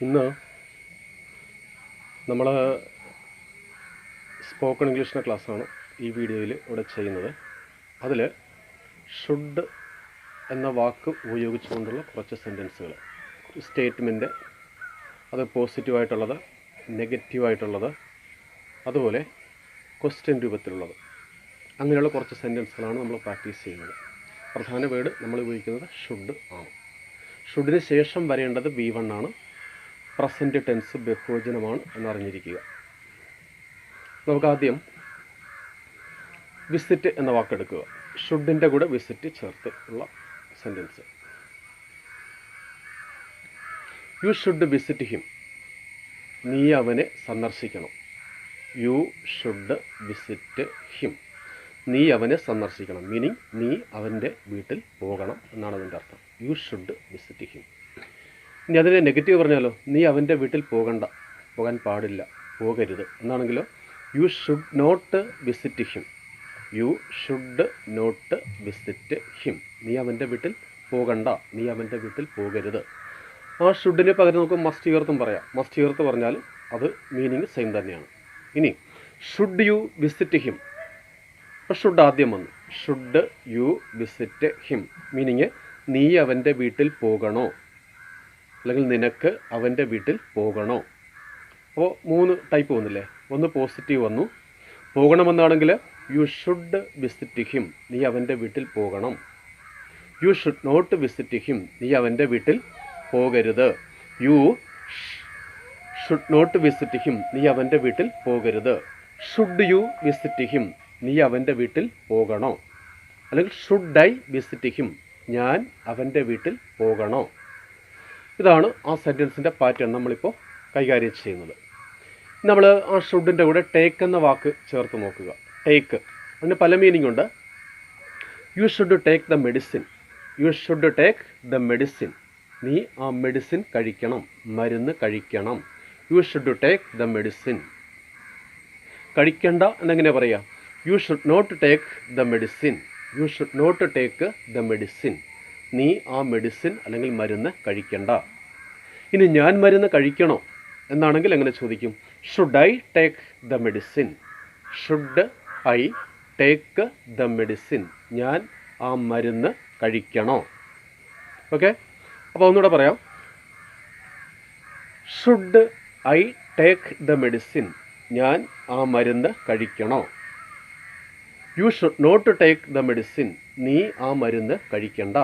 ഇന്ന് നമ്മൾ സ്പോക്കൺ ഇംഗ്ലീഷിൻ്റെ ക്ലാസ്സാണ് ഈ വീഡിയോയിൽ ഇവിടെ ചെയ്യുന്നത്. അതിൽ ഷുഡ് എന്ന വാക്ക് ഉപയോഗിച്ചുകൊണ്ടുള്ള കുറച്ച് സെൻറ്റൻസുകൾ, സ്റ്റേറ്റ്മെൻറ്റ്, അത് പോസിറ്റീവായിട്ടുള്ളത്, നെഗറ്റീവായിട്ടുള്ളത്, അതുപോലെ ക്വസ്റ്റ്യൻ രൂപത്തിലുള്ളത്, അങ്ങനെയുള്ള കുറച്ച് സെൻറ്റൻസുകളാണ് നമ്മൾ പ്രാക്ടീസ് ചെയ്യുന്നത്. പ്രധാന വേർഡ് നമ്മൾ ഉപയോഗിക്കുന്നത് ഷുഡ് ആണ്. ഷുഡിന് ശേഷം വരേണ്ടത് V1 ആണ്. പ്രസൻറ്റ് ടെൻസ് ബഹുവചനമാണ് എന്നറിഞ്ഞിരിക്കുക. നമുക്കാദ്യം വിസിറ്റ് എന്ന വാക്കെടുക്കുക. ഷുഡിൻ്റെ കൂടെ വിസിറ്റ് ചേർത്ത് ഉള്ള sentence. You should visit him. നീ അവനെ സന്ദർശിക്കണം. You should visit him. നീ അവനെ സന്ദർശിക്കണം. മീനിങ് നീ അവൻ്റെ വീട്ടിൽ പോകണം എന്നാണ് അതിൻ്റെ അർത്ഥം. U should visit him. ഇനി അതിനെ നെഗറ്റീവ് പറഞ്ഞാലോ, നീ അവൻ്റെ വീട്ടിൽ പോകണ്ട, പോകാൻ പാടില്ല, പോകരുത് എന്നാണെങ്കിലോ, you should not visit him. You should not visit him. നീ അവൻ്റെ വീട്ടിൽ പോകണ്ട, നീ അവൻ്റെ വീട്ടിൽ പോകരുത്. ആ ഷുഡിന് പകരം നമുക്ക് മസ്റ്റ് ചേർത്തും പറയാം. മസ്റ്റ് ചേർത്ത് പറഞ്ഞാൽ അത് മീനിങ് സെയിം തന്നെയാണ്. ഇനി ഷുഡ് യു വിസിറ്റ് ഹിം. അപ്പോൾ ഷുഡ് ആദ്യം വന്നു. Should you visit him meaning നീ അവൻ്റെ വീട്ടിൽ പോകണോ, അല്ലെങ്കിൽ നിനക്ക് അവൻ്റെ വീട്ടിൽ പോകണോ. അപ്പോൾ 3 ടൈപ്പ് വന്നില്ലേ. ഒന്ന് പോസിറ്റീവ് വന്നു. പോകണമെന്നാണെങ്കിൽ യു ഷുഡ് വിസിറ്റ് ഹിം. നീ അവൻ്റെ വീട്ടിൽ പോകണം. You should not visit him. നീ അവൻ്റെ വീട്ടിൽ പോകരുത്. You should not visit him. നീ അവൻ്റെ വീട്ടിൽ പോകരുത്. Should you visit him. നീ അവൻ്റെ വീട്ടിൽ പോകണോ. അല്ലെങ്കിൽ ഷുഡ് ഐ വിസിറ്റ് ഹിം. ഞാൻ അവൻ്റെ വീട്ടിൽ പോകണോ. ഇതാണ് ആ സെൻറ്റൻസിൻ്റെ പാറ്റേൺ നമ്മളിപ്പോൾ കൈകാര്യം ചെയ്യുന്നത്. നമ്മൾ ആ ഷുഡിൻ്റെ കൂടെ ടേക്ക് എന്ന വാക്ക് ചേർത്ത് നോക്കുക. ടേക്ക് അതിന് പല മീനിങ് ഉണ്ട്. You should take the medicine. You should take the medicine. നീ ആ മെഡിസിൻ കഴിക്കണം, മരുന്ന് കഴിക്കണം. You should take the medicine. കഴിക്കണ്ട എന്നെങ്ങനെ പറയാം? You should not take the medicine. You should not take the medicine. നീ ആ മെഡിസിൻ അല്ലെങ്കിൽ മരുന്ന് കഴിക്കണ്ട. ഇനി ഞാൻ മരുന്ന് കഴിക്കണോ എന്നാണെങ്കിൽ എങ്ങനെ ചോദിക്കും? Should I take the medicine. Should I take the medicine. ഞാൻ ആ മരുന്ന് കഴിക്കണോ. ഓക്കെ, അപ്പോൾ ഒന്നുകൂടെ പറയാം. Should I take the medicine. ഞാൻ ആ മരുന്ന് കഴിക്കണോ. You should not take the medicine. നീ ആ മരുന്ന് കഴിക്കണ്ട.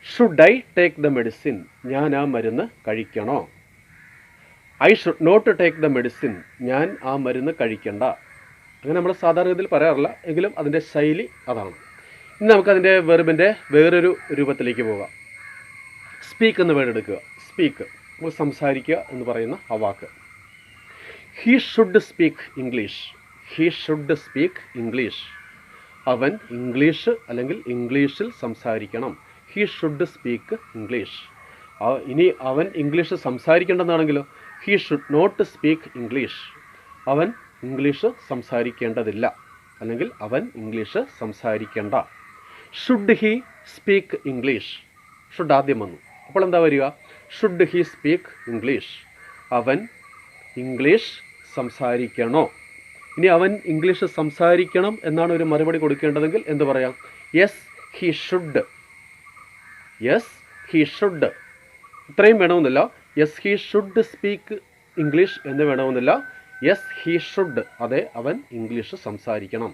Should I take the medicine. ഞാൻ ആ മരുന്ന് കഴിക്കണോ. I should not take the medicine. ഞാൻ ആ മരുന്ന് കഴിക്കണ്ട. അങ്ങനെ നമ്മൾ സാധാരണ ഇതിൽ പറയാറില്ല, എങ്കിലും അതിൻ്റെ ശൈലി അതാണ്. ഇനി നമുക്കതിൻ്റെ വെർബിൻ്റെ വേറൊരു രൂപത്തിലേക്ക് പോകാം. സ്പീക്ക് എന്ന വേർഡ് എടുക്കുക. സ്പീക്ക്, നമ്മൾ സംസാരിക്കുക എന്ന് പറയുന്ന ആ വാക്ക്. He should speak English. He should speak English. അവൻ ഇംഗ്ലീഷ് അല്ലെങ്കിൽ ഇംഗ്ലീഷിൽ സംസാരിക്കണം. He should speak English. ഇനി അവൻ ഇംഗ്ലീഷ് സംസാരിക്കേണ്ടതാണെങ്കിലോ, he should not speak English. അവൻ ഇംഗ്ലീഷ് സംസാരിക്കേണ്ടതില്ല, അല്ലെങ്കിൽ അവൻ ഇംഗ്ലീഷ് സംസാരിക്കേണ്ട. Should he speak English. Should ആദ്യം വന്നു. അപ്പോൾ എന്താ വരിക? Should he speak English. അവൻ ഇംഗ്ലീഷ് സംസാരിക്കണോ. ഇനി അവൻ ഇംഗ്ലീഷ് സംസാരിക്കണം എന്നാണ് ഒരു മറുപടി കൊടുക്കേണ്ടതെങ്കിൽ എന്ത് പറയാം? Yes he should. Yes he should. ഇത്രയും വേണമെന്നില്ല. Yes he should speak English എന്ന് വേണമെന്നില്ല. Yes he should. അതെ, അവൻ ഇംഗ്ലീഷ് സംസാരിക്കണം.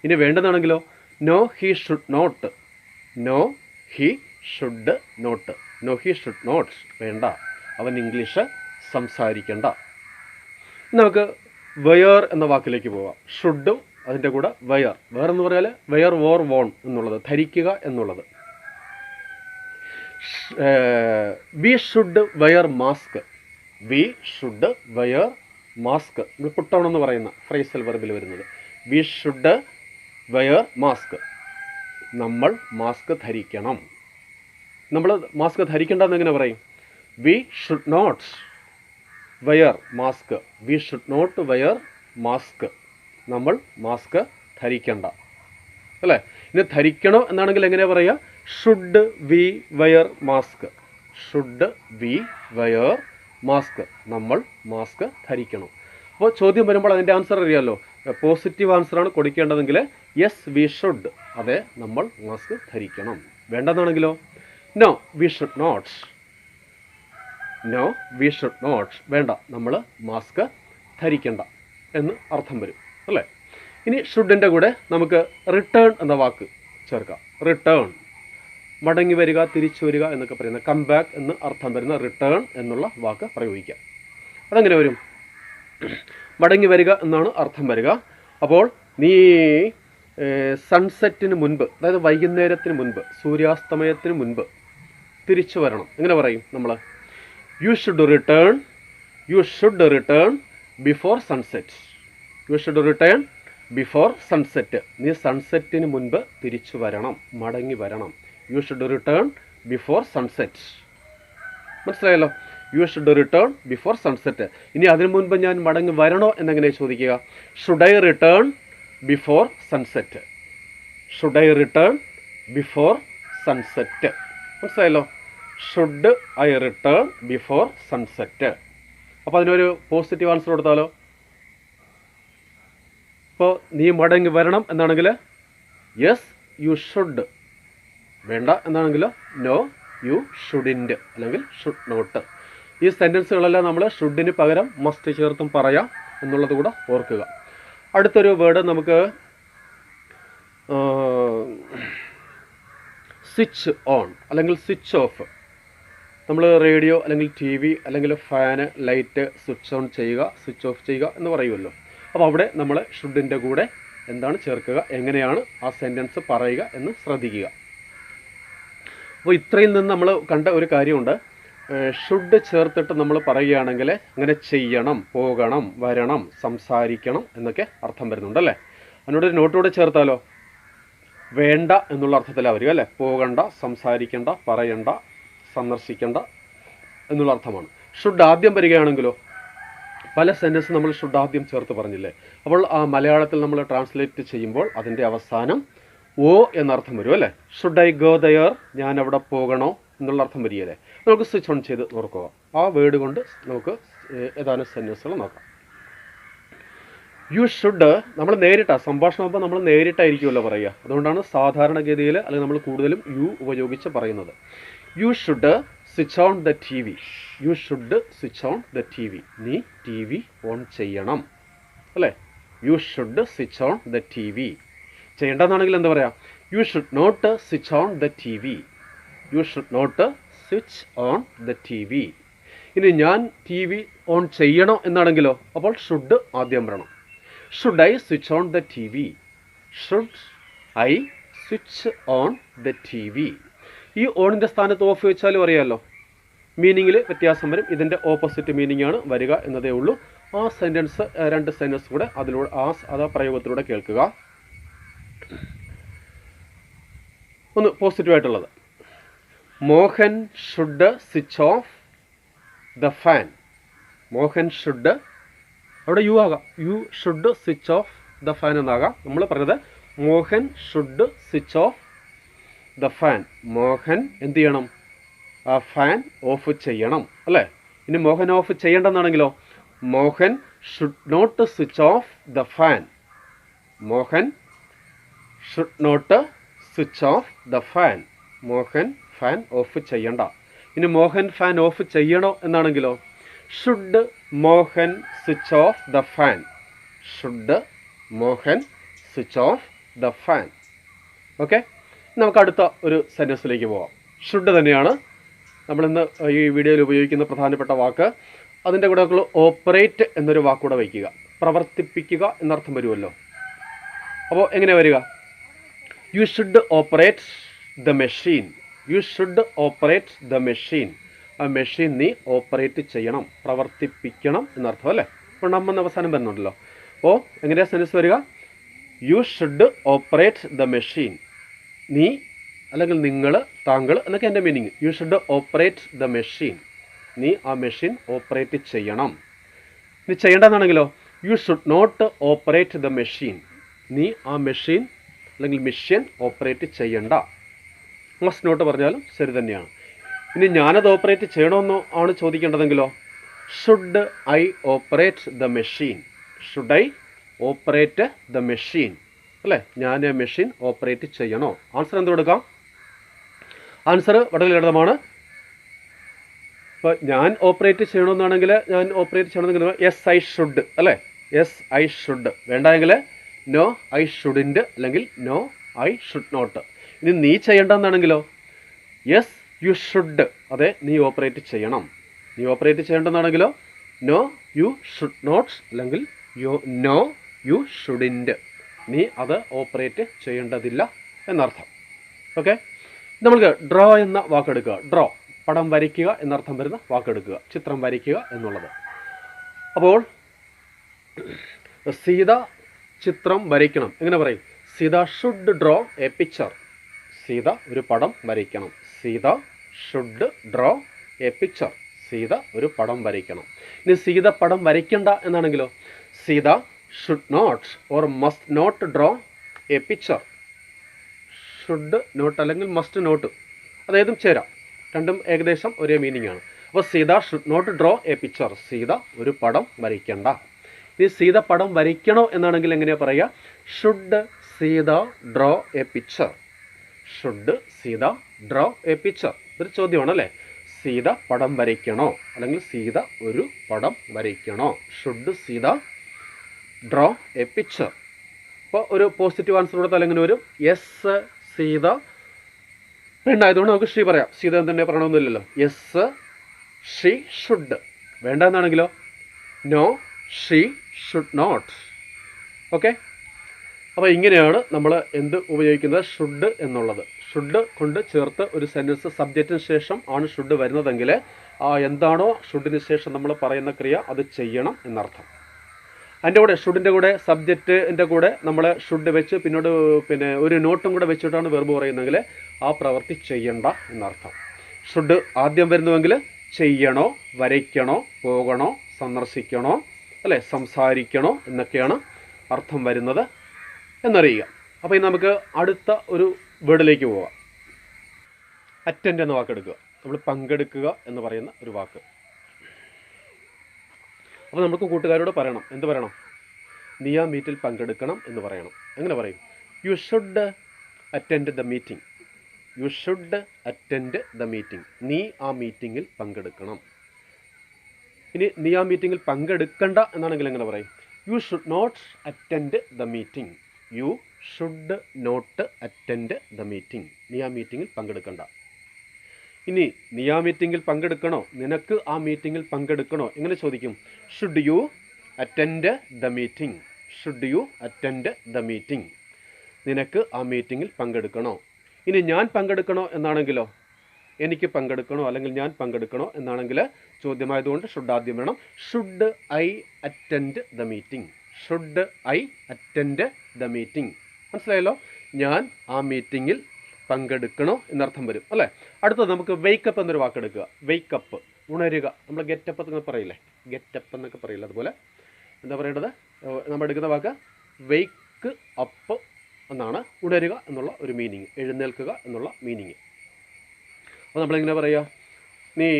ഇനി വേണ്ടതാണെങ്കിലോ, no he should not. No he should not. No he should not. വേണ്ട, അവൻ ഇംഗ്ലീഷ് സംസാരിക്കേണ്ട. നമുക്ക് വെയർ എന്ന വാക്കിലേക്ക് പോവാം. ഷുഡും അതിൻ്റെ കൂടെ വെയർ. വെയർ എന്ന് പറഞ്ഞാൽ വെയർ വോർ വോൺ എന്നുള്ളത്, ധരിക്കുക എന്നുള്ളത്. We should wear mask. We should wear mask. നമ്മൾ പുട്ട് ഓൺ എന്ന് പറയുന്ന ഫ്രേസൽ വെർബിൽ വരുന്നത്. We should wear mask. നമ്മൾ മാസ്ക് ധരിക്കണം. നമ്മൾ മാസ്ക് ധരിക്കേണ്ടെന്ന് എങ്ങനെ പറയും? We should not wear mask. We should not wear mask. നമ്മൾ മാസ്ക് ധരിക്കണ്ട, അല്ലേ? ഇനി ധരിക്കണോ എന്നാണെങ്കിൽ എങ്ങനെ പറയുക? Should we wear mask. Should we wear mask, നമ്മൾ മാസ്ക് ധരിക്കണം. അപ്പോൾ ചോദ്യം വരുമ്പോൾ അതിൻ്റെ ആൻസർ അറിയാമല്ലോ. പോസിറ്റീവ് ആൻസറാണ് കൊടുക്കേണ്ടതെങ്കിൽ യെസ് വി ഷുഡ്, അതെ നമ്മൾ മാസ്ക് ധരിക്കണം. വേണ്ടെന്നാണെങ്കിലോ no we should not, no we should not, വേണ്ട നമ്മൾ മാസ്ക് ധരിക്കണ്ട എന്ന് അർത്ഥം വരും അല്ലേ. ഇനി ഷുഡിൻ്റെ കൂടെ നമുക്ക് റിട്ടേൺ എന്ന വാക്ക് ചേർക്കാം. റിട്ടേൺ, മടങ്ങി വരിക, തിരിച്ചു വരിക എന്നൊക്കെ പറയുന്ന കം ബാക്ക് എന്ന് അർത്ഥം വരുന്ന റിട്ടേൺ എന്നുള്ള വാക്ക് പ്രയോഗിക്കാം. അതെങ്ങനെ വരും? മടങ്ങി വരിക എന്നാണ് അർത്ഥം വരിക. അപ്പോൾ നീ സൺസെറ്റിന് മുൻപ്, അതായത് വൈകുന്നേരത്തിന് മുൻപ്, സൂര്യാസ്തമയത്തിന് മുൻപ് തിരിച്ചു വരണം. എങ്ങനെ പറയും നമ്മൾ? You should return, you should return before sunset, you should return before sunset. നീ സൺസെറ്റിന് മുൻപ് തിരിച്ചു വരണം, മടങ്ങി വരണം. You should return before sunset. മനസ്സിലായല്ലോ? You should return before sunset. ഇനി അതിനു മുൻപ് ഞാൻ മടങ്ങി വരണോ എന്നെങ്ങനെ ചോദിക്കുക? Should I return before sunset, should I return before sunset. മനസ്സിലായല്ലോ? Should I return before sunset. അപ്പോൾ അതിനൊരു പോസിറ്റീവ് ആൻസർ കൊടുത്താലോ? ഇപ്പോൾ നീ മടങ്ങി വരണം എന്നാണെങ്കിൽ യെസ് യു ഷുഡ്, വേണ്ട എന്നാണെങ്കിലോ നോ യു ഷുഡിൻറ്റ് അല്ലെങ്കിൽ ഷുഡ് നോട്ട്. ഈ സെൻറ്റൻസുകളെല്ലാം നമ്മൾ ഷുഡിന് പകരം മസ്റ്റ് ചേർത്തും പറയാം എന്നുള്ളത് കൂടെ ഓർക്കുക. അടുത്തൊരു വേർഡ് നമുക്ക് സ്വിച്ച് ഓൺ അല്ലെങ്കിൽ സ്വിച്ച് ഓഫ്. നമ്മൾ റേഡിയോ അല്ലെങ്കിൽ ടി വി അല്ലെങ്കിൽ ഫാന്, ലൈറ്റ് സ്വിച്ച് ഓൺ ചെയ്യുക, സ്വിച്ച് ഓഫ് ചെയ്യുക എന്ന് പറയുമല്ലോ. അപ്പോൾ അവിടെ നമ്മൾ ഷുഡിൻ്റെ കൂടെ എന്താണ് ചേർക്കുക, എങ്ങനെയാണ് ആ സെൻറ്റൻസ് പറയുക എന്ന് ശ്രദ്ധിക്കുക. അപ്പോൾ ഇത്രയിൽ നിന്ന് നമ്മൾ കണ്ട ഒരു കാര്യമുണ്ട്. ഷുഡ് ചേർത്തിട്ട് നമ്മൾ പറയുകയാണെങ്കിൽ അങ്ങനെ ചെയ്യണം, പോകണം, വരണം, സംസാരിക്കണം എന്നൊക്കെ അർത്ഥം വരുന്നുണ്ടല്ലേ. അതിനോടൊരു നോട്ടോടെ ചേർത്താലോ? വേണ്ട എന്നുള്ള അർത്ഥത്തിലാണ് വരിക അല്ലേ. പോകണ്ട, സംസാരിക്കേണ്ട, പറയണ്ട, സന്ദർശിക്കേണ്ട എന്നുള്ള അർത്ഥമാണ്. ഷുഡ് ആദ്യം വരികയാണെങ്കിലോ? പല സെൻറ്റൻസ് നമ്മൾ ഷുഡ് ആദ്യം ചേർത്ത് പറഞ്ഞില്ലേ. അപ്പോൾ ആ മലയാളത്തിൽ നമ്മൾ ട്രാൻസ്ലേറ്റ് ചെയ്യുമ്പോൾ അതിൻ്റെ അവസാനം ഓ എന്നർത്ഥം വരും അല്ലേ. ഷുഡ് ഐ ഗോ ദയർ, ഞാൻ അവിടെ പോകണോ എന്നുള്ള അർത്ഥം വരികയല്ലേ. നമുക്ക് സ്വിച്ച് ഓൺ ചെയ്ത് നോക്കുക. ആ വേർഡ് കൊണ്ട് നമുക്ക് ഏതാനും സെൻറ്റൻസുകൾ നോക്കാം. യു ഷുഡ് നമ്മൾ നേരിട്ടാണ് സംഭാഷണമാകുമ്പോൾ നമ്മൾ നേരിട്ടായിരിക്കുമല്ലോ പറയുക. അതുകൊണ്ടാണ് സാധാരണഗതിയിൽ അല്ലെങ്കിൽ നമ്മൾ കൂടുതലും യു ഉപയോഗിച്ച് പറയുന്നത്. You should switch on the T V, you should switch on the T V, നീ ടി വി ഓൺ ചെയ്യണം അല്ലേ. You should switch on the T V. ചെയ്യേണ്ടതെന്നാണെങ്കിൽ എന്താ പറയുക? You should not switch on the T V, you should not switch on the T V. ഇനി ഞാൻ T V on ചെയ്യണോ എന്നാണെങ്കിലോ? അപ്പോൾ ഷുഡ് ആദ്യം വരണം. Should I switch on the T V, should I switch on the T V. ഈ ഓണിൻ്റെ സ്ഥാനത്ത് of വെച്ചാലും അറിയാമല്ലോ, മീനിങ്ങിൽ വ്യത്യാസം വരും. ഇതിൻ്റെ ഓപ്പോസിറ്റ് മീനിങ് ആണ് വരിക എന്നതേ ഉള്ളൂ. ആ സെൻറ്റൻസ്, രണ്ട് സെൻറ്റൻസ് കൂടെ അതിലൂടെ ആ പ്രയോഗത്തിലൂടെ കേൾക്കുക. ഒന്ന് പോസിറ്റീവായിട്ടുള്ളത്, Mohan should switch off the fan. Mohan should, അവിടെ യു ആകാം, you should switch off the fan എന്നാകാം. നമ്മൾ പറഞ്ഞത് Mohan should switch off the fan. Mohan എന്ത് ചെയ്യണം? ആ ഫാൻ ഓഫ് ചെയ്യണം അല്ലേ. ഇനി മോഹൻ ഓഫ് ചെയ്യേണ്ടെന്നാണെങ്കിലോ? Mohan should not switch off the fan, Mohan should not switch off the fan. Mohan fan off ചെയ്യണ്ട. ഇനി മോഹൻ ഫാൻ ഓഫ് ചെയ്യണോ എന്നാണെങ്കിലോ? Should Mohan switch off the fan, should Mohan switch off the fan. Okay, നമുക്ക് അടുത്ത ഒരു സെൻറ്റൻസിലേക്ക് പോകാം. ഷുഡ് തന്നെയാണ് നമ്മളിന്ന് ഈ വീഡിയോയിൽ ഉപയോഗിക്കുന്ന പ്രധാനപ്പെട്ട വാക്ക്. അതിൻ്റെ കൂടെ നമ്മൾ ഓപ്പറേറ്റ് എന്നൊരു വാക്കുകൂടെ വയ്ക്കുക. പ്രവർത്തിപ്പിക്കുക എന്നർത്ഥം വരുമല്ലോ. അപ്പോൾ എങ്ങനെ വരിക? You should operate the machine, U should operate the machine. ആ മെഷീൻ നീ ഓപ്പറേറ്റ് ചെയ്യണം, പ്രവർത്തിപ്പിക്കണം എന്നർത്ഥം അല്ലേ. അപ്പോൾ നമ്മൾ അവസാനം വരുന്നുണ്ടല്ലോ. അപ്പോൾ എങ്ങനെയാണ് സെൻറ്റൻസ് വരിക? You should operate the machine. നീ അല്ലെങ്കിൽ നിങ്ങൾ, താങ്കൾ എന്നൊക്കെ എൻ്റെ meaning. You should operate the machine, നീ ആ മെഷീൻ ഓപ്പറേറ്റ് ചെയ്യണം. നീ ചെയ്യേണ്ടതാണെങ്കിലോ? You should not operate the machine, നീ ആ മെഷീൻ അല്ലെങ്കിൽ മെഷീൻ ഓപ്പറേറ്റ് ചെയ്യണ്ട. മസ്റ്റ് നോട്ട് പറഞ്ഞാലും ശരി തന്നെയാണ്. ഇനി ഞാനത് ഓപ്പറേറ്റ് ചെയ്യണമെന്നോ ആണ് ചോദിക്കേണ്ടതെങ്കിലോ? Should I operate the machine? Should I operate the machine? അല്ലേ, ഞാൻ മെഷീൻ ഓപ്പറേറ്റ് ചെയ്യണോ? ആൻസർ എന്ത് കൊടുക്കാം? ആൻസർ വളരെ ലളിതമാണ്. ഇപ്പോൾ ഞാൻ ഓപ്പറേറ്റ് ചെയ്യണമെന്നാണെങ്കിൽ ഞാൻ ഓപ്പറേറ്റ് ചെയ്യണമെങ്കിൽ യെസ് ഐ ഷുഡ്, അല്ലേ, യെസ് ഐ ഷുഡ്. വേണ്ടെങ്കിൽ നോ ഐ ഷുഡിൻ്റ്, അല്ലെങ്കിൽ നോ ഐ ഷുഡ് നോട്ട്. ഇനി നീ ചെയ്യേണ്ടതെന്നാണെങ്കിലോ യെസ് യു ഷുഡ്, അതെ നീ ഓപ്പറേറ്റ് ചെയ്യണം. നീ ഓപ്പറേറ്റ് ചെയ്യേണ്ടതെന്നാണെങ്കിലോ നോ യു ഷുഡ് നോട്ട്, അല്ലെങ്കിൽ നോ യു ഷുഡിൻ്റ്, നീ അത് ഓപ്പറേറ്റ് ചെയ്യേണ്ടതില്ല എന്നർത്ഥം. ഓക്കെ, നമ്മൾക്ക് ഡ്രോ എന്ന വാക്കെടുക്കുക. ഡ്രോ, പടം വരയ്ക്കുക എന്നർത്ഥം വരുന്ന വാക്കെടുക്കുക, ചിത്രം വരയ്ക്കുക എന്നുള്ളത്. അപ്പോൾ സീത ചിത്രം വരയ്ക്കണം, എങ്ങനെ പറയും? Sita should draw a picture. Sita ഒരു പടം വരയ്ക്കണം. Sita should draw a picture. Sita ഒരു പടം വരയ്ക്കണം. ഇനി സീത പടം വരയ്ക്കണ്ട എന്നാണെങ്കിലോ Sita should not or must not draw a picture. Should not അല്ലെങ്കിൽ മസ്റ്റ് നോട്ട്, അതേതും ചേരാം, രണ്ടും ഏകദേശം ഒരേ മീനിങ് ആണ്. അപ്പോൾ Sita should not draw a picture. Sita ഒരു പടം വരയ്ക്കണ്ട. ഇനി സീത പടം വരയ്ക്കണോ എന്നാണെങ്കിൽ എങ്ങനെയാ പറയുക? Should Sita draw a picture. Should Sita draw a picture. ഇതൊരു ചോദ്യമാണല്ലേ. സീത പടം വരയ്ക്കണോ, അല്ലെങ്കിൽ സീത ഒരു പടം വരയ്ക്കണോ? Should Sita draw a picture. അപ്പോൾ ഒരു പോസിറ്റീവ് ആൻസർ കൊടുത്താൽ എങ്ങനെ വരും? യെസ് സീത വേണ്ടായതുകൊണ്ട് നമുക്ക് ഷീ പറയാം. സീത തന്നെ പറയണമെന്നില്ലല്ലോ. Yes she should. വേണ്ട എന്നാണെങ്കിലോ no she should not. Okay, അപ്പോൾ ഇങ്ങനെയാണ് നമ്മൾ എന്ത് ഉപയോഗിക്കുന്നത്? ഷുഡ് എന്നുള്ളത്. ഷുഡ് കൊണ്ട് ചേർത്ത് ഒരു സെൻറ്റൻസ് സബ്ജക്റ്റിന് ശേഷം ആണ് ഷുഡ് വരുന്നതെങ്കിൽ എന്താണോ ഷുഡിന് ശേഷം നമ്മൾ പറയുന്ന ക്രിയ അത് ചെയ്യണം എന്നർത്ഥം. അതിൻ്റെ കൂടെ ഷുഡിൻ്റെ കൂടെ സബ്ജക്റ്റിൻ്റെ കൂടെ നമ്മൾ ഷുഡ് വെച്ച് പിന്നോട് ഒരു നോട്ടും കൂടെ വെച്ചിട്ടാണ് വെർബ് പറയുന്നതെങ്കിൽ ആ പ്രവൃത്തി ചെയ്യണ്ട എന്നർത്ഥം. ഷുഡ് ആദ്യം വരുന്നുവെങ്കിൽ ചെയ്യണോ, വരയ്ക്കണോ, പോകണോ, സന്ദർശിക്കണോ, അല്ലേ, സംസാരിക്കണോ എന്നൊക്കെയാണ് അർത്ഥം വരുന്നത് എന്നറിയുക. അപ്പോൾ ഇനി നമുക്ക് അടുത്ത ഒരു വേർഡിലേക്ക് പോവാം. അറ്റൻഡ് എന്ന വാക്കെടുക്കുക. നമ്മൾ പങ്കെടുക്കുക എന്ന് പറയുന്ന ഒരു വാക്ക്. അപ്പോൾ നമുക്ക് കൂട്ടുകാരോട് പറയണം. എന്ത് പറയണം? നീ ആ മീറ്റിൽ പങ്കെടുക്കണം എന്ന് പറയണം. എങ്ങനെ പറയും? You should attend the meeting. You should attend the meeting. നീ ആ മീറ്റിങ്ങിൽ പങ്കെടുക്കണം. ഇനി നീ ആ മീറ്റിങ്ങിൽ പങ്കെടുക്കണ്ട എന്നാണെങ്കിൽ എങ്ങനെ പറയും? You should not attend the meeting. You should not attend the meeting. നീ ആ മീറ്റിങ്ങിൽ പങ്കെടുക്കണ്ട. ഇനി നീ ആ മീറ്റിങ്ങിൽ പങ്കെടുക്കണോ, നിനക്ക് ആ മീറ്റിങ്ങിൽ പങ്കെടുക്കണോ, എങ്ങനെ ചോദിക്കും? Should you attend the meeting. Should you attend the meeting. നിനക്ക് ആ മീറ്റിങ്ങിൽ പങ്കെടുക്കണോ. ഇനി ഞാൻ പങ്കെടുക്കണോ എന്നാണെങ്കിലോ, എനിക്ക് പങ്കെടുക്കണോ അല്ലെങ്കിൽ ഞാൻ പങ്കെടുക്കണോ എന്നാണെങ്കിൽ ചോദ്യമായതുകൊണ്ട് ഷുഡ് ആദ്യം വേണം. Should I attend the meeting. Should I attend the meeting. മനസ്സിലായല്ലോ? ഞാൻ ആ മീറ്റിങ്ങിൽ പങ്കെടുക്കണോ എന്നർത്ഥം വരും, അല്ലേ? അടുത്തത് നമുക്ക് വെയ്ക്കപ്പ് എന്നൊരു വാക്കെടുക്കുക. വെയ്ക്കപ്പ്, ഉണരുക. നമ്മൾ ഗെറ്റപ്പ് എന്നൊക്കെ പറയില്ലേ, ഗെറ്റപ്പ് എന്നൊക്കെ പറയില്ല, അതുപോലെ എന്താ പറയേണ്ടത്? നമ്മൾ എടുക്കുന്ന വാക്ക് വെയ്ക്ക് അപ്പ് എന്നാണ്. ഉണരുക എന്നുള്ള ഒരു മീനിങ്, എഴുന്നേൽക്കുക എന്നുള്ള മീനിങ്. അപ്പോൾ നമ്മളെങ്ങനെ പറയുക? നീ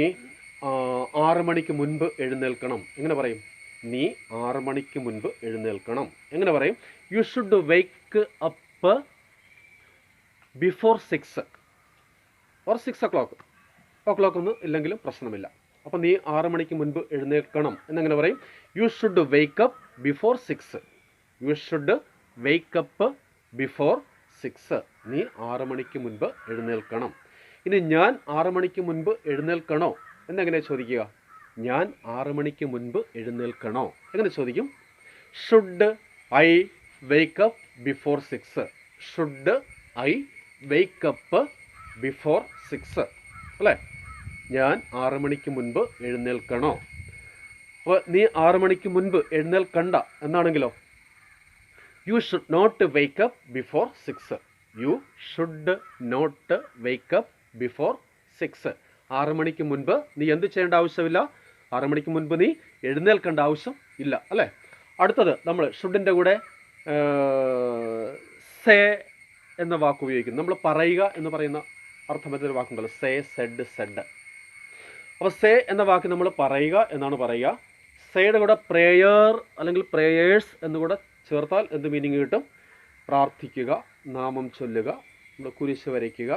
6 മണിക്ക് മുൻപ് എഴുന്നേൽക്കണം. എങ്ങനെ പറയും? നീ 6 മണിക്ക് മുൻപ് എഴുന്നേൽക്കണം. എങ്ങനെ പറയും? You should വെയ്ക്ക് up before 6 or 6 o'clock. o'clock ഒന്നും ഇല്ലെങ്കിലും പ്രശ്നമില്ല. അപ്പോൾ നീ 6 മണിക്ക് മുൻപ് എഴുന്നേൽക്കണം എന്നെങ്ങനെ പറയും? You should വെയ്ക്ക് up before 6. You should വെയ്ക്ക് up before 6. നീ 6 മണിക്ക് മുൻപ് എഴുന്നേൽക്കണം. ഇനി ഞാൻ 6 മണിക്ക് മുൻപ് എഴുന്നേൽക്കണോ എന്നെങ്ങനെ ചോദിക്കുക? ഞാൻ 6 മണിക്ക് മുൻപ് എഴുന്നേൽക്കണോ എങ്ങനെ ചോദിക്കും? Should I വെയ്ക്ക് up before 6. Should I വെയ്ക്ക് up before 6, അല്ലേ? ഞാൻ 6 മണിക്ക് മുൻപ് എഴുന്നേൽക്കണോ. അപ്പോൾ നീ 6 മണിക്ക് മുൻപ് എഴുന്നേൽക്കണ്ട എന്നാണെങ്കിലോ, you should not wake up before 6. You should not wake up before 6. 6 മണിക്ക് മുൻപ് നീ എന്ത് ചെയ്യേണ്ട ആവശ്യമില്ല? 6 മണിക്ക് മുൻപ് നീ എഴുന്നേൽക്കേണ്ട ആവശ്യം ഇല്ല, അല്ലേ? അടുത്തത് നമ്മൾ ഷുഡിൻ്റെ കൂടെ സേ എന്ന വാക്ക് ഉപയോഗിക്കുന്നു. നമ്മൾ പറയുക എന്ന് പറയുന്ന അർത്ഥം വരുന്നൊരു വാക്കുണ്ടല്ലോ, സേ, സെഡ്, സെഡ്. അപ്പോൾ സേ എന്ന വാക്ക് നമ്മൾ പറയുക എന്നാണ് പറയുക. സേയുടെ കൂടെ പ്രേയർ അല്ലെങ്കിൽ പ്രേയേഴ്സ് എന്നുകൂടെ ചേർത്താൽ എന്ത് മീനിങ് കിട്ടും? പ്രാർത്ഥിക്കുക, നാമം ചൊല്ലുക, നമ്മൾ കുരിശ് വരയ്ക്കുക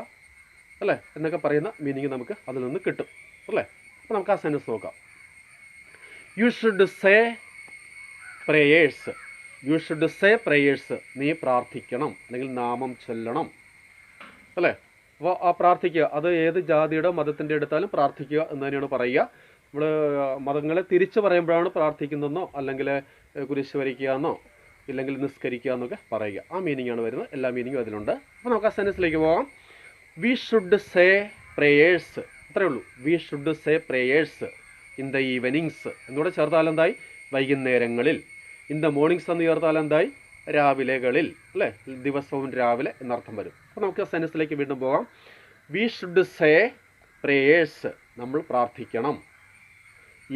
അല്ലേ എന്നൊക്കെ പറയുന്ന മീനിങ് നമുക്ക് അതിൽ നിന്ന് കിട്ടും അല്ലേ. അപ്പോൾ നമുക്ക് ആ സെൻറ്റൻസ് നോക്കാം. You should say prayers. You should say prayers. നീ പ്രാർത്ഥിക്കണം അല്ലെങ്കിൽ നാമം ചൊല്ലണം അല്ലേ. അപ്പോൾ ആ പ്രാർത്ഥിക്കുക അത് ഏത് ജാതിയുടെ മതത്തിൻ്റെ എടുത്താലും പ്രാർത്ഥിക്കുക എന്ന് തന്നെയാണ് പറയുക. നമ്മൾ മതങ്ങളെ തിരിച്ച് പറയുമ്പോഴാണ് പ്രാർത്ഥിക്കുന്നതെന്നോ അല്ലെങ്കിൽ കുരിശ് വരയ്ക്കുക എന്നോ ഇല്ലെങ്കിൽ നിസ്കരിക്കുക എന്നൊക്കെ പറയുക. ആ മീനിങ്ങാണ് വരുന്നത്. എല്ലാ മീനിങ്ങും അതിലുണ്ട്. അപ്പോൾ നമുക്ക് ആ സെൻറ്റൻസിലേക്ക് പോകാം. We should say prayers. അത്രയേ ഉള്ളൂ. We should say prayers in the evenings എന്നൂടെ ചേർത്താൽ എന്തായി? വൈകുന്നേരങ്ങളിൽ. ഇൻ ദ മോർണിംഗ്സ് എന്ന് ചേർത്താൽ എന്തായി? രാവിലെകളിൽ അല്ലേ. ദിവസവും രാവിലെ എന്നർത്ഥം വരും. അപ്പോൾ നമുക്ക് സെൻറ്റൻസിലേക്ക് വീണ്ടും പോകാം. We should say prayers. നമ്മൾ പ്രാർത്ഥിക്കണം.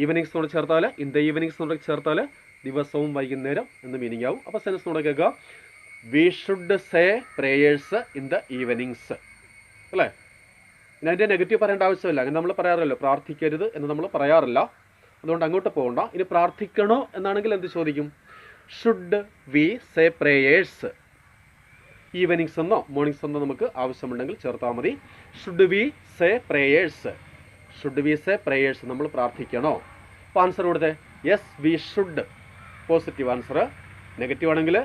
ഈവനിങ്സിനോട് ചേർത്താൽ ഇൻ ദ ഈവനിങ്സിനോട് ചേർത്താൽ ദിവസവും വൈകുന്നേരം എന്ന് മീനിങ് ആവും. അപ്പോൾ സെൻറ്റൻസിനോട് കേൾക്കുക. V should say prayers in the evenings അല്ലേ. പിന്നെ അതിൻ്റെ നെഗറ്റീവ് പറയേണ്ട ആവശ്യമില്ല. അങ്ങനെ നമ്മൾ പറയാറില്ല. പ്രാർത്ഥിക്കരുത് എന്ന് നമ്മൾ പറയാറില്ല. അതുകൊണ്ട് അങ്ങോട്ട് പോകണ്ട. ഇനി പ്രാർത്ഥിക്കണോ എന്നാണെങ്കിൽ എന്ത് ചോദിക്കും? Should we say prayers. Evenings എന്നോ മോർണിംഗ്സ് എന്നോ നമുക്ക് ആവശ്യമുണ്ടെങ്കിൽ ചേർത്താൽ മതി. Should we say prayers. Should we say prayers. നമ്മൾ പ്രാർത്ഥിക്കണോ? അപ്പോൾ ആൻസർ കൊടുത്തേ. Yes we should. Positive answer. Negative ആണെങ്കിൽ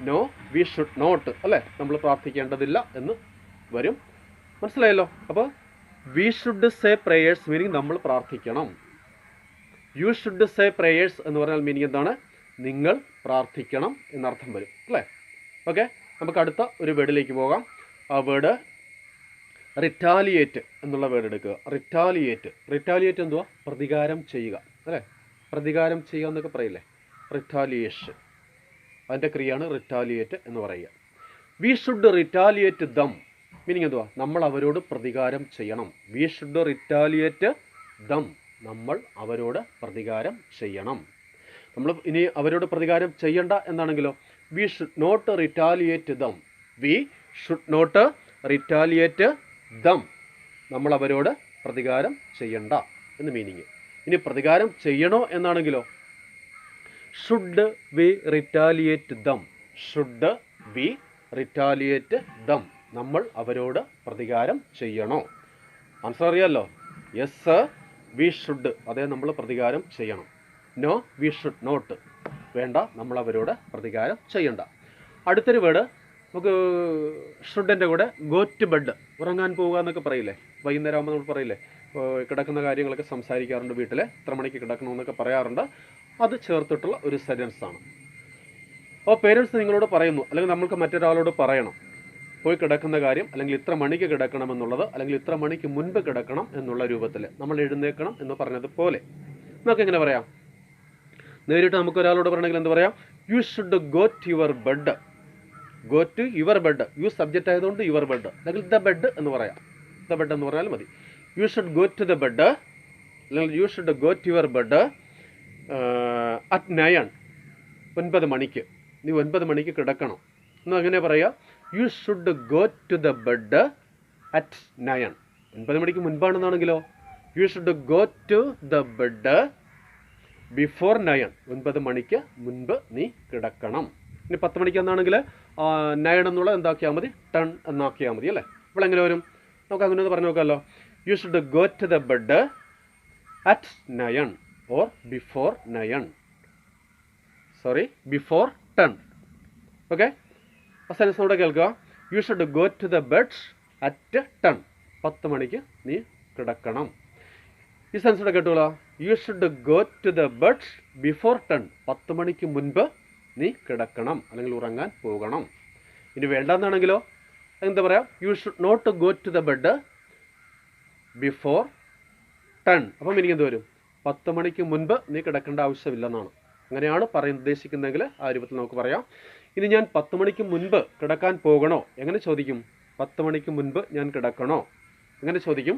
നോ വി ഷുഡ് നോട്ട് അല്ലേ. നമ്മൾ പ്രാർത്ഥിക്കേണ്ടതില്ല എന്ന് വരും. മനസ്സിലായല്ലോ. അപ്പോൾ V should say prayers meaning നമ്മൾ പ്രാർത്ഥിക്കണം. യു ഷുഡ് സേ പ്രേയേഴ്സ് എന്ന് പറഞ്ഞാൽ മീനിങ് എന്താണ്? നിങ്ങൾ പ്രാർത്ഥിക്കണം എന്നർത്ഥം വരും അല്ലേ. ഓക്കെ, നമുക്ക് അടുത്ത ഒരു വേർഡിലേക്ക് പോകാം. ആ വേർഡ് റിറ്റാലിയേറ്റ് എന്നുള്ള വേർഡ് എടുക്കുക. റിറ്റാലിയേറ്റ്. റിറ്റാലിയേറ്റ് എന്തുവാ? പ്രതികാരം ചെയ്യുക അല്ലേ. പ്രതികാരം ചെയ്യുക എന്നൊക്കെ പറയില്ലേ. റിറ്റാലിയേഷൻ അതിൻ്റെ ക്രിയയാണ് റിറ്റാലിയേറ്റ് എന്ന് പറയുക. We should retaliate them meaning എന്തുവാ? നമ്മൾ അവരോട് പ്രതികാരം ചെയ്യണം. We should retaliate them. നമ്മൾ അവരോട് പ്രതികാരം ചെയ്യണം. നമ്മൾ ഇനി അവരോട് പ്രതികാരം ചെയ്യണ്ട എന്നാണെങ്കിലോ? We should not retaliate them. We should not retaliate them. നമ്മൾ അവരോട് പ്രതികാരം ചെയ്യണ്ട എന്ന് മീനിങ്. ഇനി പ്രതികാരം ചെയ്യണോ എന്നാണെങ്കിലോ? Should we retaliate them. Should we retaliate them. നമ്മൾ അവരോട് പ്രതികാരം ചെയ്യണോ? ആൻസർ അറിയാമല്ലോ. Yes we should. അതേ, നമ്മൾ പ്രതികാരം ചെയ്യണം. No we should not. വേണ്ട, നമ്മൾ അവരോട് പ്രതികാരം ചെയ്യണ്ട. അടുത്തൊരു വേർഡ് നമുക്ക് ഷുഡിൻ്റെ കൂടെ ഗോ ടു ബെഡ്. ഉറങ്ങാൻ പോവുക എന്നൊക്കെ പറയില്ലേ. വൈകുന്നേരം ആകുമ്പോൾ നമ്മൾ പറയില്ലേ കിടക്കുന്ന കാര്യങ്ങളൊക്കെ സംസാരിക്കാറുണ്ട്. വീട്ടിൽ എത്ര മണിക്ക് കിടക്കണമെന്നൊക്കെ പറയാറുണ്ട്. അത് ചേർത്തിട്ടുള്ള ഒരു സെൻറ്റൻസ് ആണ്. അപ്പോൾ പേരൻസ് നിങ്ങളോട് പറയുന്നു അല്ലെങ്കിൽ നമുക്ക് മറ്റൊരാളോട് പറയണം പോയി കിടക്കുന്ന കാര്യം, അല്ലെങ്കിൽ ഇത്ര മണിക്ക് കിടക്കണമെന്നുള്ളത്, അല്ലെങ്കിൽ ഇത്ര മണിക്ക് മുൻപ് കിടക്കണം എന്നുള്ള രൂപത്തിൽ നമ്മൾ എഴുന്നേൽക്കണം എന്ന് പറഞ്ഞതുപോലെ നമുക്ക് എങ്ങനെ പറയാം? നേരിട്ട് നമുക്ക് ഒരാളോട് പറയണമെങ്കിൽ എന്ത് പറയാം? You should go to your bed. Go to your bed. You subject ആയതുകൊണ്ട് യുവർ ബെഡ്, അല്ലെങ്കിൽ ദ ബെഡ് എന്ന് പറയാം. ദ ബെഡ് എന്ന് പറഞ്ഞാൽ മതി. You should go to the bed അല്ലെങ്കിൽ you should go to your bed at 9. 9 മണിക്ക്. നീ 9 മണിക്ക് കിടക്കണം എന്ന് അങ്ങനെ പറയാം. You should go to the bed at 9. 9 മണിക്ക് മുൻപാണെന്നാണെങ്കിലോ? You should go to the bed before 9. 9 മണിക്ക് മുൻപ് നീ കിടക്കണം. ഇനി 10 മണിക്ക് എന്നാണെങ്കിൽ 9 എന്നുള്ളത് എന്താക്കിയാൽ മതി? 10 എന്നാക്കിയാൽ മതി അല്ലേ. അപ്പോൾ എങ്ങനെ വരും? നമുക്ക് അങ്ങനെ ഒന്ന് പറഞ്ഞു നോക്കാമല്ലോ. You should go to the bed at 9 or before 9. Sorry, before 10. Okay, ആ സെൻറ്റൻസ് കൂടെ കേൾക്കുക. You should go to the bed at 10. 10 മണിക്ക് നീ കിടക്കണം. ഈ സെൻറ്റൻസ് കൂടെ കേട്ടോളൂ. You should go to the bed before 10. 10 മണിക്ക് മുൻപ് നീ കിടക്കണം അല്ലെങ്കിൽ ഉറങ്ങാൻ പോകണം. ഇനി വേണ്ടെന്നാണെങ്കിലോ എന്താ പറയാം? You should not go to the bed before 10. അപ്പം എനിക്ക് എന്ത് വരും? 10 മണിക്ക് മുൻപ് നീ കിടക്കേണ്ട ആവശ്യമില്ലെന്നാണ്. അങ്ങനെയാണ് ഉദ്ദേശിക്കുന്നതെങ്കിൽ ആ രൂപത്തിൽ നമുക്ക് പറയാം. ഇനി ഞാൻ 10 മണിക്ക് മുൻപ് കിടക്കാൻ പോകണോ? എങ്ങനെ ചോദിക്കും? 10 മണിക്ക് മുൻപ് ഞാൻ കിടക്കണോ? എങ്ങനെ ചോദിക്കും?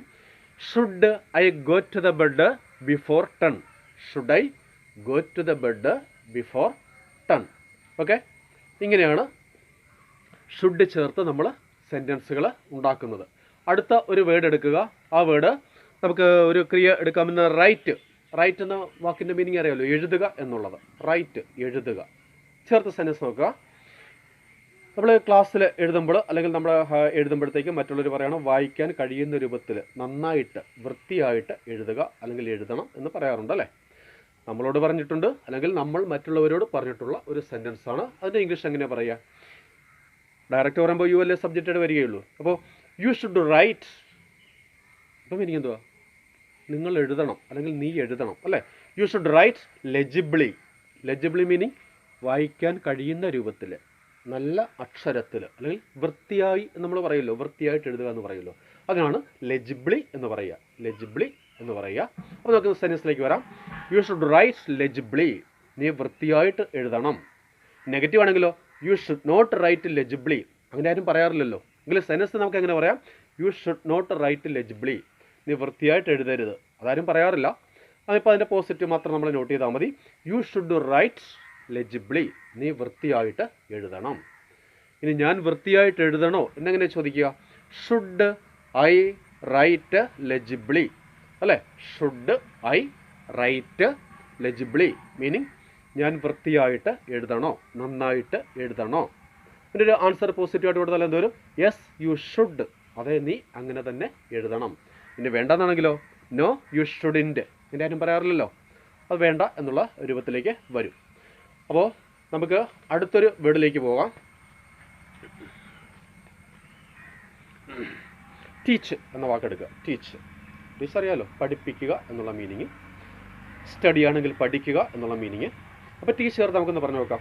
Should I go to the bed before 10. Should I go to the bed before 10. Okay, ഇങ്ങനെയാണ് ഷുഡ് ചേർത്ത് നമ്മൾ സെൻറ്റൻസുകൾ ഉണ്ടാക്കുന്നത്. അടുത്ത ഒരു വേർഡ് എടുക്കുക. ആ വേർഡ് നമുക്ക് ഒരു ക്രിയ എടുക്കാമെന്ന റൈറ്റ്. റൈറ്റ് എന്ന വാക്കിൻ്റെ മീനിങ് അറിയാമല്ലോ, എഴുതുക എന്നുള്ളത്. റൈറ്റ്, എഴുതുക. ചേർത്ത് സെൻറ്റൻസ് നോക്കുക. നമ്മൾ ക്ലാസ്സിൽ എഴുതുമ്പോൾ അല്ലെങ്കിൽ നമ്മൾ എഴുതുമ്പോഴത്തേക്കും മറ്റുള്ളവർ പറയണം വായിക്കാൻ കഴിയുന്ന രൂപത്തിൽ നന്നായിട്ട് വൃത്തിയായിട്ട് എഴുതുക അല്ലെങ്കിൽ എഴുതണം എന്ന് പറയാറുണ്ട് അല്ലേ. നമ്മളോട് പറഞ്ഞിട്ടുണ്ട് അല്ലെങ്കിൽ നമ്മൾ മറ്റുള്ളവരോട് പറഞ്ഞിട്ടുള്ള ഒരു സെൻറ്റൻസ് ആണ്. അതിൻ്റെ ഇംഗ്ലീഷ് എങ്ങനെയാണ് പറയുക? ഡയറക്റ്റ് പറയുമ്പോൾ യു അല്ലേ സബ്ജക്റ്റഡ് വരികയുള്ളൂ. അപ്പോൾ യു ഷുഡ് റൈറ്റ്, അപ്പോൾ മീനിങ് എന്തുവാ? നിങ്ങൾ എഴുതണം അല്ലെങ്കിൽ നീ എഴുതണം അല്ലേ. You should write legibly. Legibly meaning വായിക്കാൻ കഴിയുന്ന രൂപത്തിൽ, നല്ല അക്ഷരത്തിൽ അല്ലെങ്കിൽ വൃത്തിയായി നമ്മൾ പറയുമല്ലോ, വൃത്തിയായിട്ട് എഴുതുക എന്ന് പറയുമല്ലോ, അതിനാണ് ലെജിബിളി എന്ന് പറയുക. ലെജിബിളി എന്ന് പറയുക. അപ്പോൾ നമുക്ക് സെൻറ്റൻസിലേക്ക് വരാം. യു ഷുഡ് റൈറ്റ് ലെജിബിളി, നീ വൃത്തിയായിട്ട് എഴുതണം. നെഗറ്റീവ് ആണെങ്കിലോ യു ഷുഡ് നോട്ട് റൈറ്റ് ലെജിബിളി. അങ്ങനെ ആരും പറയാറില്ലല്ലോ. എങ്കിലും സെൻറ്റൻസ് നമുക്ക് എങ്ങനെ പറയാം? യു ഷുഡ് നോട്ട് റൈറ്റ് ലെജിബിളി, നീ വൃത്തിയായിട്ട് എഴുതരുത്. അതാരും പറയാറില്ല. അതിപ്പോൾ അതിൻ്റെ പോസിറ്റീവ് മാത്രം നമ്മൾ നോട്ട് ചെയ്താൽ മതി. യു ഷുഡ് റൈറ്റ് ലെജിബിളി, നീ വൃത്തിയായിട്ട് എഴുതണം. ഇനി ഞാൻ വൃത്തിയായിട്ട് എഴുതണോ എന്നെങ്ങനെ ചോദിക്കുക? ഷുഡ് ഐ റൈറ്റ് ലെജിബിളി അല്ലേ. ഷുഡ് ഐ റൈറ്റ് ലെജിബിളി മീനിങ് ഞാൻ വൃത്തിയായിട്ട് എഴുതണോ, നന്നായിട്ട് എഴുതണോ. അതിൻ്റെ ഒരു ആൻസർ പോസിറ്റീവായിട്ട് കൊടുത്താൽ എന്ത് വരും? യെസ് യു ഷുഡ്, അതെ നീ അങ്ങനെ തന്നെ എഴുതണം. ഇനി വേണ്ടെന്നാണെങ്കിലോ നോ യു ഷുഡിൻറ്റ്. ഇതിൻ്റെ ആരും പറയാറില്ലല്ലോ, അത് വേണ്ട എന്നുള്ള രൂപത്തിലേക്ക് വരും. അപ്പോൾ നമുക്ക് അടുത്തൊരു വേർഡിലേക്ക് പോകാം. ടീച്ച് എന്ന വാക്കെടുക്കുക. ടീച്ച്, ടീച്ച് അറിയാമല്ലോ, പഠിപ്പിക്കുക എന്നുള്ള മീനിങ്. സ്റ്റഡി ആണെങ്കിൽ പഠിക്കുക എന്നുള്ള മീനിങ്. അപ്പോൾ ടീച്ച് ചേർത്ത് നമുക്കൊന്ന് പറഞ്ഞു നോക്കാം.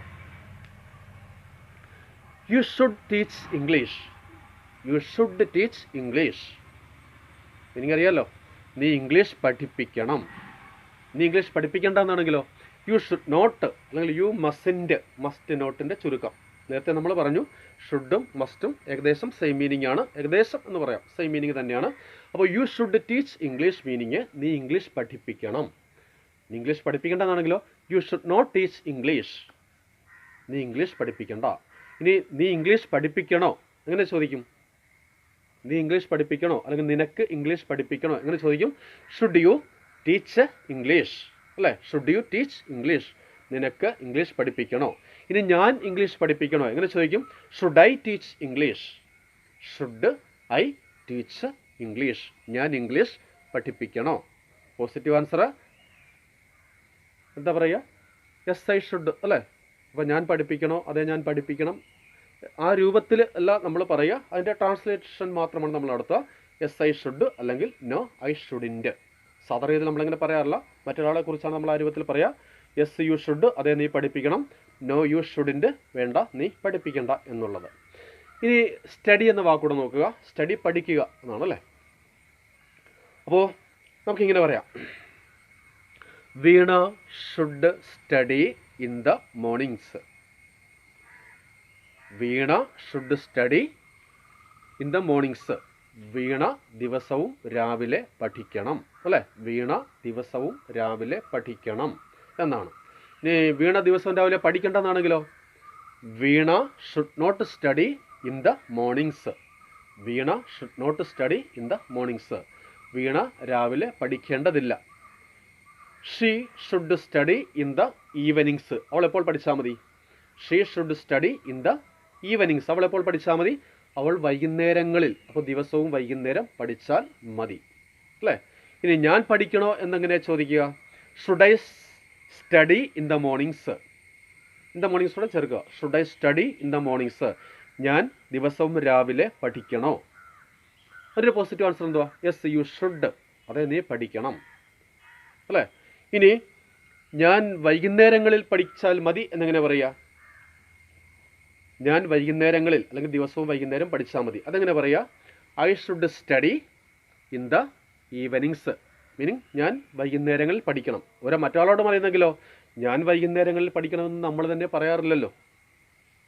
U should teach English. U should teach English meaning അറിയാമല്ലോ, നീ ഇംഗ്ലീഷ് പഠിപ്പിക്കണം. നീ ഇംഗ്ലീഷ് പഠിപ്പിക്കേണ്ടെന്നാണെങ്കിലോ യു ഷുഡ് നോട്ട് അല്ലെങ്കിൽ യു മസ്റ്റിൻ്റെ, മസ്റ്റ് നോട്ടിൻ്റെ ചുരുക്കം. നേരത്തെ നമ്മൾ പറഞ്ഞു ഷുഡും മസ്റ്റും ഏകദേശം സെയിം മീനിങ് ആണ്. ഏകദേശം എന്ന് പറയാം, സെയിം മീനിങ് തന്നെയാണ്. അപ്പോൾ you should teach English meaning നീ ഇംഗ്ലീഷ് പഠിപ്പിക്കണം. നീ ഇംഗ്ലീഷ് പഠിപ്പിക്കേണ്ടതാണെങ്കിലോ you should not teach English, നീ ഇംഗ്ലീഷ് പഠിപ്പിക്കണ്ട. ഇനി നീ ഇംഗ്ലീഷ് പഠിപ്പിക്കണോ എങ്ങനെ ചോദിക്കും? നീ ഇംഗ്ലീഷ് പഠിപ്പിക്കണോ അല്ലെങ്കിൽ നിനക്ക് ഇംഗ്ലീഷ് പഠിപ്പിക്കണോ എങ്ങനെ ചോദിക്കും? ഷുഡ് യു ടീച്ച് ഇംഗ്ലീഷ് അല്ലേ. ഷുഡ് യു ടീച്ച് ഇംഗ്ലീഷ്, നിനക്ക് ഇംഗ്ലീഷ് പഠിപ്പിക്കണോ. ഇനി ഞാൻ ഇംഗ്ലീഷ് പഠിപ്പിക്കണോ എങ്ങനെ ചോദിക്കും? Should I teach English. Should I teach English, ഞാൻ ഇംഗ്ലീഷ് പഠിപ്പിക്കണോ. പോസിറ്റീവ് ആൻസർ എന്താ പറയുക? യെസ് ഐ ഷുഡ് അല്ലേ. അപ്പോൾ ഞാൻ പഠിപ്പിക്കണോ, അതെ ഞാൻ പഠിപ്പിക്കണം, ആ രൂപത്തിൽ അല്ല നമ്മൾ പറയുക. അതിൻ്റെ ട്രാൻസ്ലേഷൻ മാത്രമാണ് നമ്മൾ നടത്തുക. യെസ് ഐ ഷുഡ് അല്ലെങ്കിൽ നോ ഐ ഷുഡിൻറ്റ്. സാധാരണ രീതിയിൽ നമ്മളങ്ങനെ പറയാറില്ല. മറ്റൊരാളെ കുറിച്ചാണ് നമ്മൾ ആ രൂപത്തിൽ പറയുക. യെസ് യു ഷുഡ്, അതെ നീ പഠിപ്പിക്കണം. നോ യു ഷുഡിൻറ്റ്, വേണ്ട നീ പഠിപ്പിക്കേണ്ട എന്നുള്ളത്. ഇനി സ്റ്റഡി എന്ന വാക്കൂടെ നോക്കുക. സ്റ്റഡി പഠിക്കുക എന്നാണല്ലേ. അപ്പോൾ നമുക്കിങ്ങനെ പറയാം. Veena should study in the mornings. Veena should study in the mornings. Veena ദിവസവും രാവിലെ പഠിക്കണം അല്ലേ. വീണ ദിവസവും രാവിലെ പഠിക്കണം എന്നാണ്. ഇനി വീണ ദിവസവും രാവിലെ പഠിക്കേണ്ടെന്നാണെങ്കിലോ Veena should not study in the mornings. Veena should not study in the mornings. Veena രാവിലെ പഠിക്കേണ്ടതില്ല. She should study in the evenings. അവൾ എപ്പോൾ പഠിച്ചാൽ മതി? She should study in the evenings. അവൾ എപ്പോൾ പഠിച്ചാൽ മതി? അവൾ വൈകുന്നേരങ്ങളിൽ. അപ്പോൾ ദിവസവും വൈകുന്നേരം പഠിച്ചാൽ മതി അല്ലേ. ഇനി ഞാൻ പഠിക്കണോ എന്നെങ്ങനെ ചോദിക്കുക? Should I study in the mornings. In the mornings കൂടെ ചേർക്കുക. Should I study in the mornings, ഞാൻ ദിവസവും രാവിലെ പഠിക്കണോ. അതിൻ്റെ പോസിറ്റീവ് ആൻസർ എന്തുവാ? യെസ് യു ഷുഡ്, അതെ നീ പഠിക്കണം അല്ലേ. ഇനി ഞാൻ വൈകുന്നേരങ്ങളിൽ പഠിച്ചാൽ മതി എന്നെങ്ങനെ പറയുക? ഞാൻ വൈകുന്നേരങ്ങളിൽ അല്ലെങ്കിൽ ദിവസവും വൈകുന്നേരം പഠിച്ചാൽ മതി, അതെങ്ങനെ പറയുക? I should study in the evenings. Meaning ഞാൻ വൈകുന്നേരങ്ങളിൽ പഠിക്കണം. മറ്റൊരാളോട് പറയുന്നെങ്കിലോ ഞാൻ വൈകുന്നേരങ്ങളിൽ പഠിക്കണമെന്ന് നമ്മൾ തന്നെ പറയാറില്ലല്ലോ.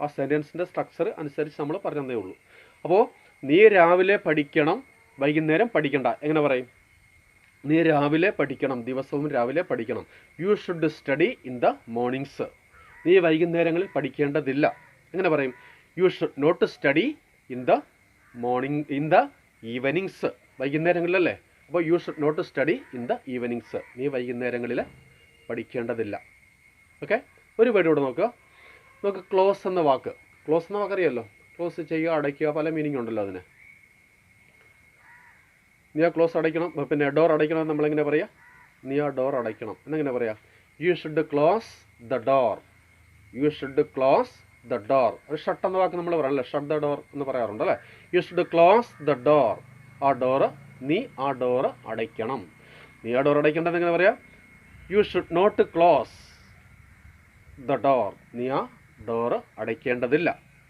ആ സെൻറ്റൻസിൻ്റെ സ്ട്രക്ചർ അനുസരിച്ച് നമ്മൾ പറഞ്ഞതേ ഉള്ളൂ. അപ്പോൾ നീ രാവിലെ പഠിക്കണം, വൈകുന്നേരം പഠിക്കണ്ട. എങ്ങനെ പറയും? നീ രാവിലെ പഠിക്കണം, ദിവസവും രാവിലെ പഠിക്കണം. You should study in the mornings. നീ വൈകുന്നേരങ്ങളിൽ പഠിക്കേണ്ടതില്ല. എങ്ങനെ പറയും? You should not study in the morning in the evenings. വൈകുന്നേരങ്ങളിലല്ലേ അപ്പോൾ you should not study in the evenings, നീ വൈകുന്നേരങ്ങളിൽ പഠിക്കേണ്ടതില്ല. ഓക്കെ, ഒരു വേർഡ് ഇവിടെ നോക്കുക. നമുക്ക് ക്ലോസ് എന്ന വാക്ക് അറിയാമല്ലോ. ക്ലോസ് ചെയ്യുക, അടയ്ക്കുക, പല മീനിങ് ഉണ്ടല്ലോ അതിന്. നീ ആ ക്ലോസ് അടയ്ക്കണം, പിന്നെ ഡോർ അടയ്ക്കണം നമ്മളെങ്ങനെ പറയാം? നീ ആ ഡോർ അടയ്ക്കണം എന്നെങ്ങനെ പറയാം? You should close the door. You should close the door. ഒരു ഷട്ട് എന്ന വാക്ക് നമ്മൾ പറയാമല്ലോ, ഷട്ട് ദ ഡോർ എന്ന് പറയാറുണ്ട് അല്ലേ? You should close the door. ആ ഡോറ്, നീ ആ ഡോറ് അടയ്ക്കണം. നീ ആ ഡോർ അടയ്ക്കേണ്ടത് എങ്ങനെ പറയാം? You should not close the door. നീ ആ ഡോറ് അടയ്ക്കേണ്ടതില്ല.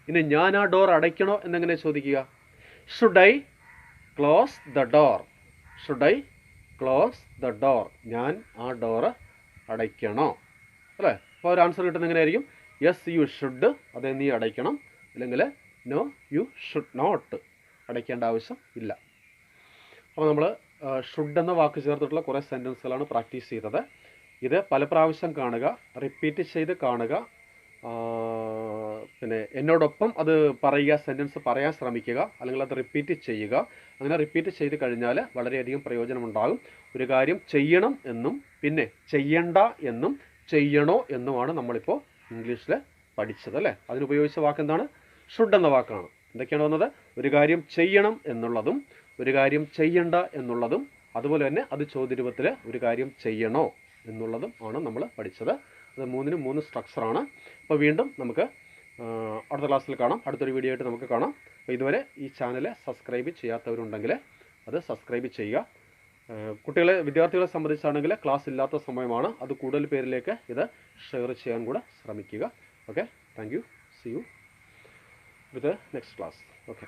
ഇനി ഞാൻ ആ ഡോർ അടയ്ക്കണോ എന്നെങ്ങനെ ചോദിക്കുക? Should I close the door. Should I close the door. ഞാൻ ആ ഡോറ് അടയ്ക്കണോ അല്ലേ? അപ്പോൾ ഒരു ആൻസർ കിട്ടുന്നത് എങ്ങനെയായിരിക്കും? യെസ് യു ഷുഡ്, അതെ നീ അടയ്ക്കണം. അല്ലെങ്കിൽ നോ യു ഷുഡ് നോട്ട്, അടയ്ക്കേണ്ട ആവശ്യം ഇല്ല. അപ്പോൾ നമ്മൾ ഷുഡ് എന്ന വാക്ക് ചേർത്തിട്ടുള്ള കുറേ സെൻറ്റൻസുകളാണ് പ്രാക്ടീസ് ചെയ്തത്. ഇത് പല പ്രാവശ്യം കാണുക, റിപ്പീറ്റ് ചെയ്ത് കാണുക, പിന്നെ എന്നോടൊപ്പം അത് പറയുക, സെൻറ്റൻസ് പറയാൻ ശ്രമിക്കുക, അല്ലെങ്കിൽ അത് റിപ്പീറ്റ് ചെയ്യുക. അങ്ങനെ റിപ്പീറ്റ് ചെയ്ത് കഴിഞ്ഞാൽ വളരെയധികം പ്രയോജനമുണ്ടാകും. ഒരു കാര്യം ചെയ്യണം എന്നും പിന്നെ ചെയ്യണ്ട എന്നും ചെയ്യണോ എന്നുമാണ് നമ്മളിപ്പോൾ ഇംഗ്ലീഷിൽ പഠിച്ചത് അല്ലേ? അതിനുപയോഗിച്ച വാക്ക് എന്താണ്? ഷുഡ് എന്ന വാക്കാണ്. എന്തൊക്കെയാണ് വന്നത്? ഒരു കാര്യം ചെയ്യണം എന്നുള്ളതും ഒരു കാര്യം ചെയ്യണ്ട എന്നുള്ളതും, അതുപോലെ തന്നെ അത് ചോദ്യരൂപത്തിൽ ഒരു കാര്യം ചെയ്യണോ എന്നുള്ളതും ആണ് നമ്മൾ പഠിച്ചത്. അത് മൂന്നിനും 3 സ്ട്രക്ചറാണ്. അപ്പോൾ വീണ്ടും നമുക്ക് അടുത്ത ക്ലാസ്സിൽ കാണാം. അടുത്തൊരു വീഡിയോ ആയിട്ട് നമുക്ക് കാണാം. അപ്പോൾ ഇതുവരെ ഈ ചാനൽ സബ്സ്ക്രൈബ് ചെയ്യാത്തവരുണ്ടെങ്കിൽ അത് സബ്സ്ക്രൈബ് ചെയ്യുക. വിദ്യാർത്ഥികളെ സംബന്ധിച്ചാണെങ്കിൽ ക്ലാസ് ഇല്ലാത്ത സമയമാണ്. അത് കൂടുതൽ പേരിലേക്ക് ഇത് ഷെയർ ചെയ്യാൻ കൂടെ ശ്രമിക്കുക. Okay, thank you. C you with next class. Okay.